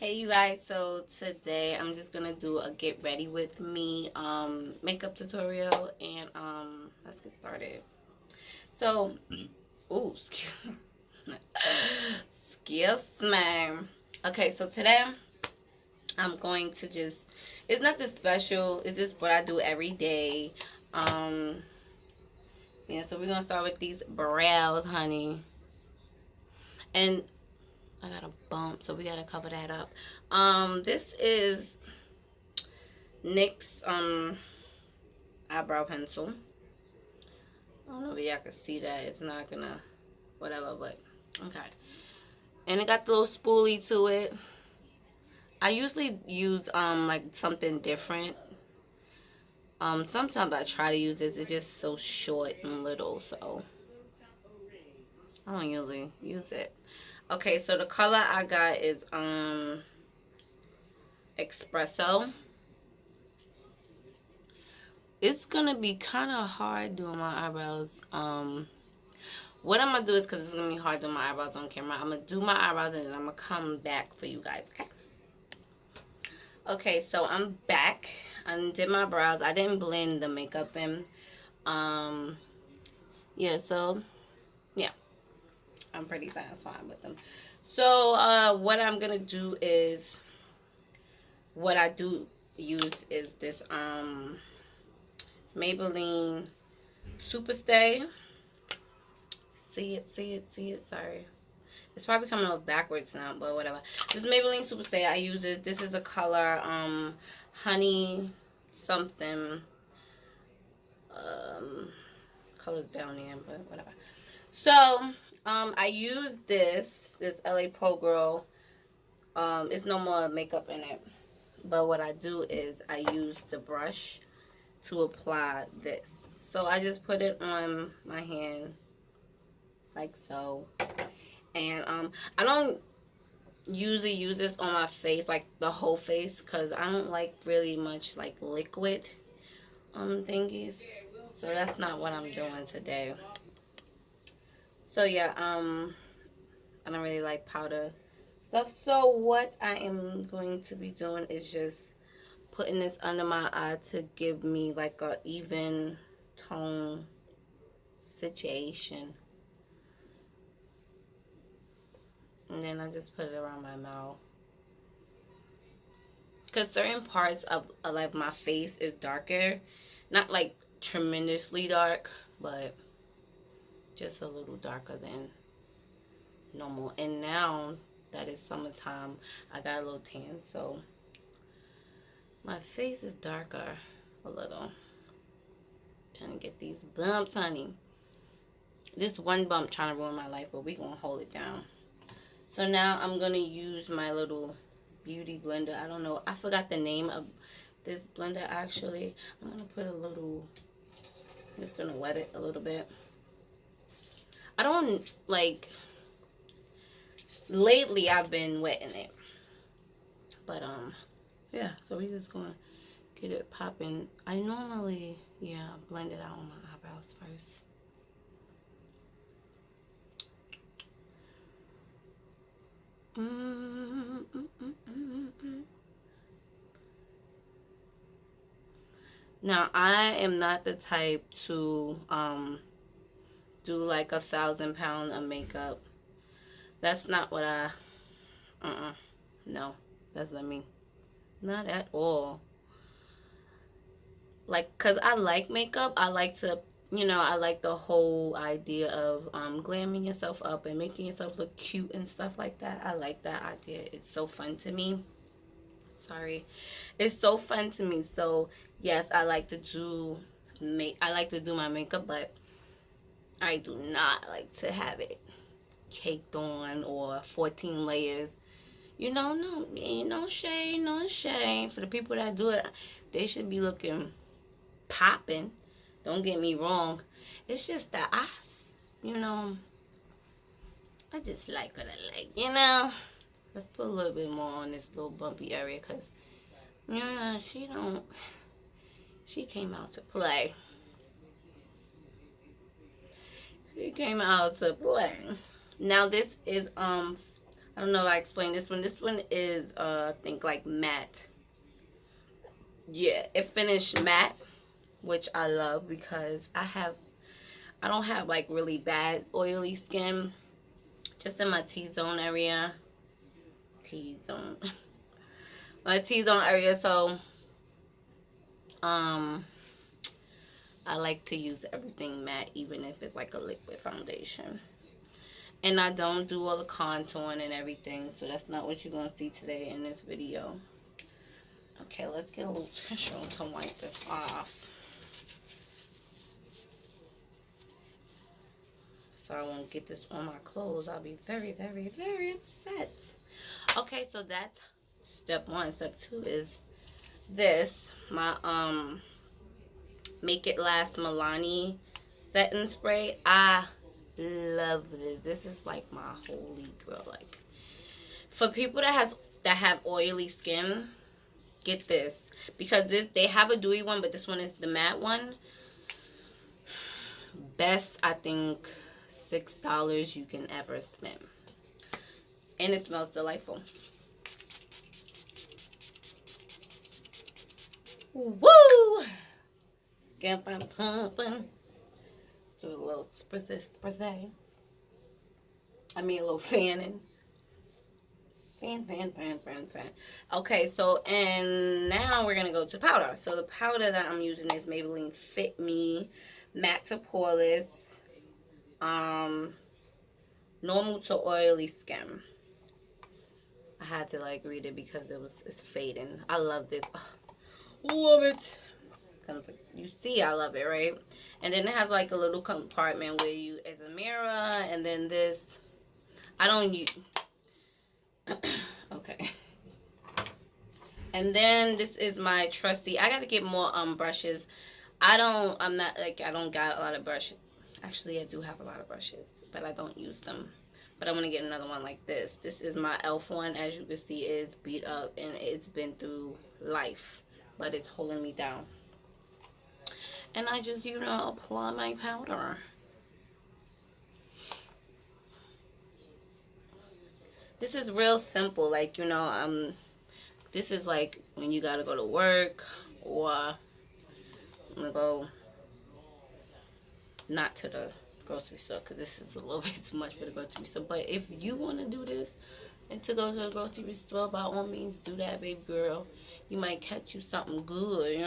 Hey you guys, so today I'm just gonna do a get ready with me makeup tutorial and let's get started. So ooh excuse me. Okay, so today I'm going to just, it's nothing special, it's just what I do every day. Um yeah, so we're gonna start with these brows, honey. And I got a bump, so we gotta cover that up. This is NYX eyebrow pencil. I don't know if y'all can see that. It's not gonna whatever, but okay. And it got the little spoolie to it. I usually use like something different. Sometimes I try to use this. It's just so short and little, so I don't usually use it. Okay, so the color I got is espresso. It's gonna be kind of hard doing my eyebrows. What I'm gonna do is, because it's gonna be hard doing my eyebrows on camera, I'm gonna do my eyebrows and then I'm gonna come back for you guys. Okay. Okay, so I'm back. I did my brows. I didn't blend the makeup in. Um, yeah, so yeah, I'm pretty satisfied with them. So what I'm gonna do is, what I do use is this Maybelline Superstay. See it, see it, see it. Sorry. It's probably coming off backwards now, but whatever. This Maybelline Superstay, I use it. This is a color, honey something. Colors down there, but whatever. So, I use this LA Pro Girl. It's no more makeup in it. But what I do is I use the brush to apply this. So I just put it on my hand like so. And I don't usually use this on my face, like the whole face, because I don't like really much like liquid thingies. So that's not what I'm doing today. So yeah, I don't really like powder stuff. So what I am going to be doing is just putting this under my eye to give me like a even tone situation. And then I just put it around my mouth. Because certain parts of like my face is darker. Not like tremendously dark, but just a little darker than normal. And now that it's summertime, I got a little tan, so my face is darker a little. Trying to get these bumps, honey. This one bump trying to ruin my life, but we gonna hold it down. So now I'm gonna use my little beauty blender. I don't know, I forgot the name of this blender actually. I'm gonna put a little, just gonna wet it a little bit. I don't like, lately I've been wetting it, but yeah, so we just gonna get it popping. I normally, yeah, blend it out on my eyebrows first. Now I am not the type to do like 1,000 pounds of makeup. That's not what I, no, that's not me. Not at all. Like, cause I like makeup. I like to, I like the whole idea of glamming yourself up and making yourself look cute and stuff like that. I like that idea. It's so fun to me. Sorry, it's so fun to me. So yes, I like to do I like to do my makeup, but I do not like to have it caked on or 14 layers. No, no shade, no shade. For the people that do it, they should be looking popping. Don't get me wrong. It's just that I just like what I like. Let's put a little bit more on this little bumpy area because, she came out to play. She came out to play. Now this is a I don't know if I explained this one. This one is, I think, like matte. Yeah, it finished matte, which I love because I don't have like really bad oily skin. Just in my T-zone area. T-zone. My T-zone area, so I like to use everything matte, even if it's like a liquid foundation. And I don't do all the contouring and everything, so that's not what you're going to see today in this video. Okay, let's get a little tissue to wipe this off, so I won't get this on my clothes. I'll be very, very, very upset. Okay, so that's step one. Step two is this, my Make It Last Milani setting spray. I love this. This is like my holy grail. Like, for people that have oily skin, get this, because they have a dewy one, but this one is the matte one. Best, I think, $6 you can ever spend, and it smells delightful. Woo! Scamping, pumping. Do a little spray. I mean, a little fanning. Fan. Okay, so, and now we're going to go to powder. So, the powder that I'm using is Maybelline Fit Me Matte to Poreless. Normal to oily skin. I had to, like, read it because it's fading. I love this. Oh, love it. You see, I love it, right? And then it has, like, a little compartment where it's a mirror, and then this. I don't use... Okay. And then this is my trusty. I got to get more brushes. I don't got a lot of brushes. Actually, I do have a lot of brushes, but I don't use them. But I'm going to get another one like this. This is my e.l.f. one. As you can see, it's beat up and it's been through life, but it's holding me down. And I just, apply my powder. This is real simple. Like, this is like when you got to go to work, or I'm going to go not to the grocery store, because this is a little bit too much for the grocery store. But if you want to do this and to go to the grocery store, by all means do that, baby girl. You might catch you something good,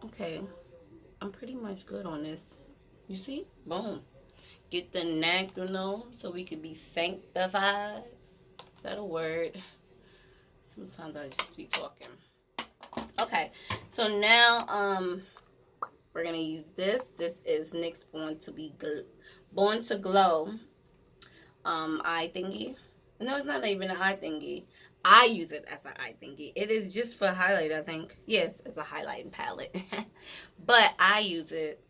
Okay, I'm pretty much good on this. You see? Boom. Get the neck, so we could be sanctified. Is that a word? Sometimes I just be talking. Okay, so now we're gonna use this. This is NYX Born to Glow eye thingy. No, it's not even an eye thingy. I use it as an eye thingy. It is just for highlight, I think. Yes, it's a highlighting palette. But I use it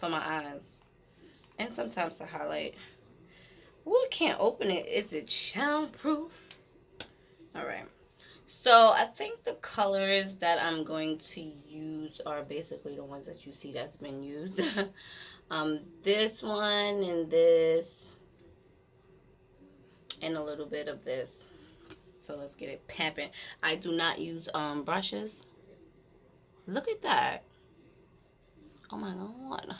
for my eyes. And sometimes to highlight. Ooh, I can't open it. Is it soundproof? Alright. So, I think the colors that I'm going to use are basically the ones that you see that's been used. This one and this. And a little bit of this. So, let's get it pamping. I do not use brushes. Look at that. Oh my god.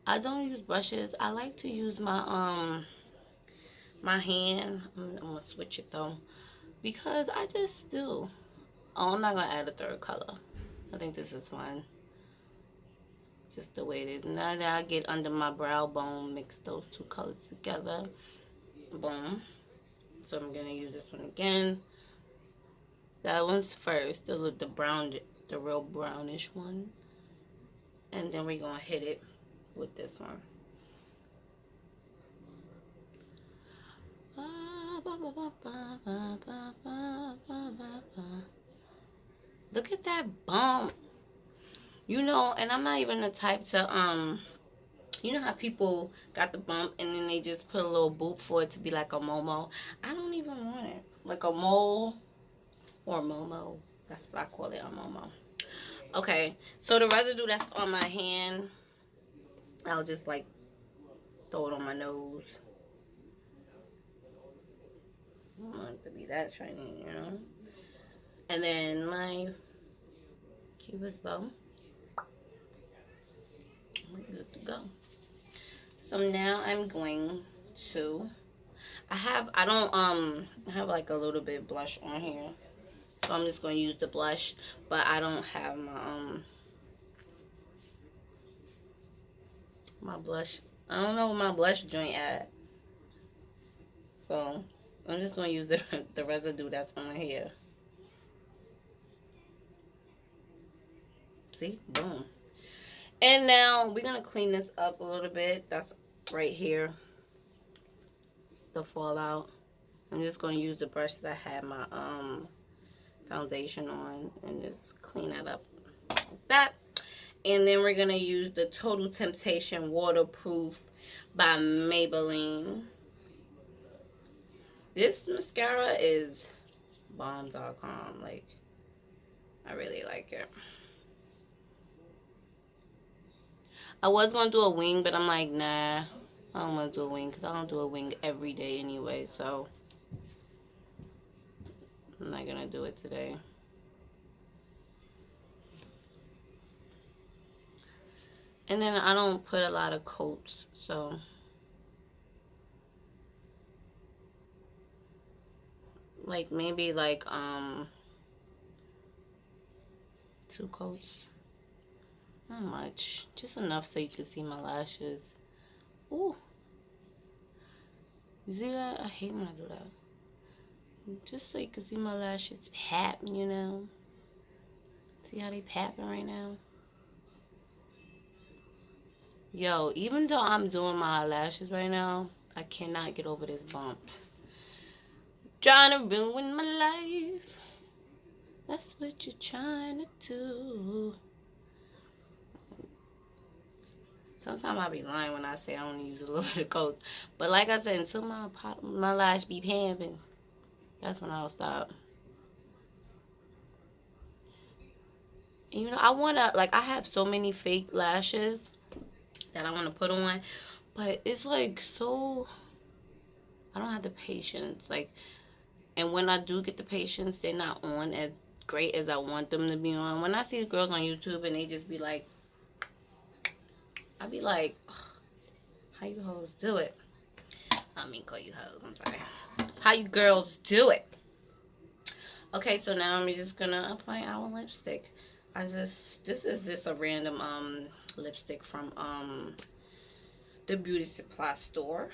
I don't use brushes. I like to use my my hand. I'm gonna switch it though, because I just do. Oh, I'm not gonna add a third color. I think this is fine. Just the way it is. Now that I get under my brow bone, mix those two colors together. Boom. So I'm gonna use this one again. That one's first, the real brownish one, and then we're gonna hit it with this one. Look at that bump. And I'm not even the type to you know how people got the bump and then they just put a little boop for it to be like a momo. I don't even want it. Like a mole or momo. That's what I call it, a momo. Okay, so the residue that's on my hand, I'll just like throw it on my nose. I don't want it to be that shiny, you know. And then my Cupid's bow. We're good to go. So now I'm going to, I have like a little bit of blush on here. So I'm just going to use the blush, but I don't have my blush. I don't know where my blush joint at. So I'm just going to use the residue that's on here. See? Boom. And now we're going to clean this up a little bit. That's right here. The fallout. I'm just going to use the brush that I had my foundation on and just clean that up like that. And then we're going to use the Total Temptation Waterproof by Maybelline. This mascara is bomb.com. Like, I really like it. I was going to do a wing, but I'm like, nah. I don't want to do a wing because I don't do a wing every day anyway. So, I'm not going to do it today. And then I don't put a lot of coats, so like maybe like 2 coats. Not much. Just enough so you can see my lashes. Ooh. You see that? I hate when I do that. Just so you can see my lashes pap, you know. See how they papping right now? Yo, even though I'm doing my eyelashes right now, I cannot get over this bump. Trying to ruin my life. That's what you're trying to do. Sometimes I'll be lying when I say I only use a little bit of coats. But like I said, until my lash be pamping, that's when I'll stop. And you know, I want to, like, I have so many fake lashes that I want to put on, but it's like so, I don't have the patience, like, and when I do get the patience, they're not on as great as I want them to be on. When I see girls on YouTube and they just be like, I be like, how you hoes do it? I mean, call you hoes, I'm sorry. How you girls do it? Okay, so now I'm just gonna apply our lipstick. This is just a random lipstick from the beauty supply store.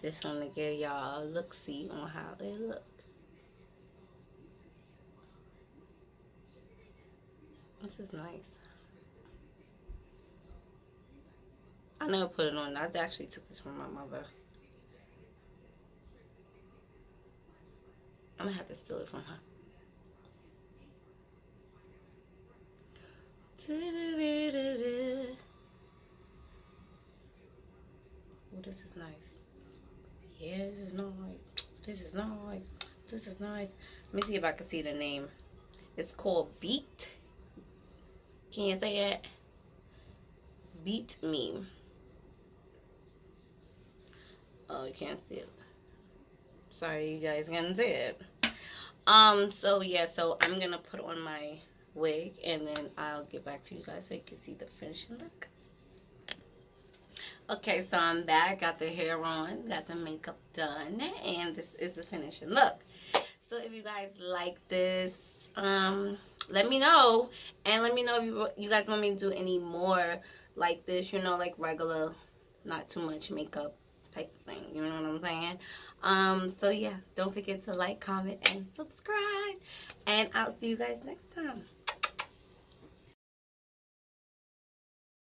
Just want to give y'all a look-see on how they look. This is nice. I never put it on. I actually took this from my mother. I'm gonna have to steal it from her. Oh, this is nice. Yeah, this is nice. This is nice. This is nice. Let me see if I can see the name. It's called Beet. Can you say it? Beet Me. Oh, you can't see it. Sorry, you guys can't see it. So yeah, so I'm gonna put on my wig and then I'll get back to you guys so you can see the finishing look. Okay, so I'm back, got the hair on, got the makeup done, and this is the finishing look. So if you guys like this, let me know, and let me know if you guys want me to do any more like this, you know, like regular, not too much makeup type of thing, you know what I'm saying? So yeah, don't forget to like, comment, and subscribe, and I'll see you guys next time.